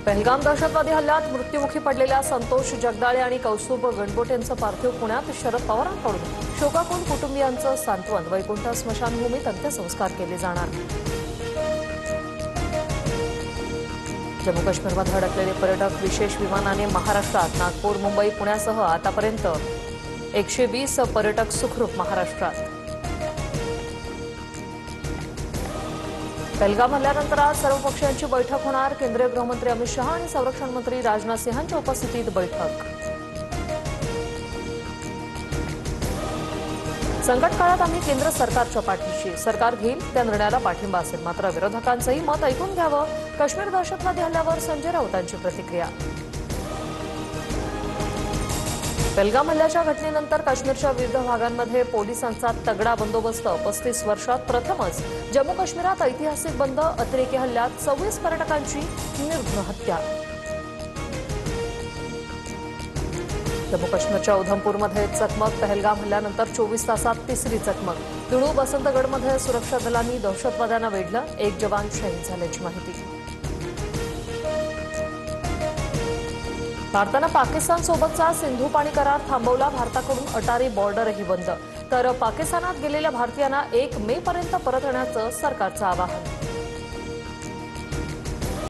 पहलगाम दहशतवादी हल्ल्यात मृत्युमुखी पडलेल्या संतोष जगदाळे आणि कौस्तुभ गणगोटे यांचं पार्थिव पुण्यात शरद पवारांकडून शोकाकुल कुटुंबियांचं सांत्वन वैकुंठ स्मशानभूमीत अंत्यसंस्कार केले जाणार। जम्मू काश्मीरमध्ये अडकलेले पर्यटक विशेष विमानाने महाराष्ट्रात नागपूर मुंबई पुण्यासह आतापर्यंत 120 पर्यटक सुखरूप महाराष्ट्रात। पहलगाम हल्ल्यानंतर आज सर्व पक्षांची बैठक होणार। केंद्रीय गृहमंत्री अमित शहा आणि संरक्षण मंत्री राजनाथ सिंहांच्या उपस्थितीत बैठक। संकट काळात आम्ही केंद्र सरकारच्या पाठीशी, सरकार घेईल त्या निर्णयाला पाठिंबा असेल, मात्र विरोधकांचंही मत ऐकून घ्यावं। काश्मीर दहशतवादी हल्ल्यावर संजय राऊतांची प्रतिक्रिया। पहलगाम हल्ल्याच्या घटनेनंतर काश्मीरच्या विविध भागांमध्ये पोलिसांचा तगडा बंदोबस्त। 35 वर्षात प्रथमच जम्मू काश्मीरात ऐतिहासिक बंद। अतिरेकी हल्ल्यात 26 पर्यटकांची निर्घृण हत्या। जम्मू काश्मीरच्या उधमपूरमध्ये चकमक। पहलगाम हल्ल्यानंतर 24 तासात तिसरी चकमक। दिळू बसंतगडमध्ये सुरक्षा दलांनी दहशतवाद्यांना वेढलं। 1 जवान शहीद झाल्याची माहिती। भारतानं पाकिस्तानसोबतचा सिंधू पाणी करार थांबवला। भारताकडून अटारी बॉर्डरही बंद। तर पाकिस्तानात गेलेल्या भारतीयांना 1 मे पर्यंत परत येण्याचं सरकारचं आवाहन।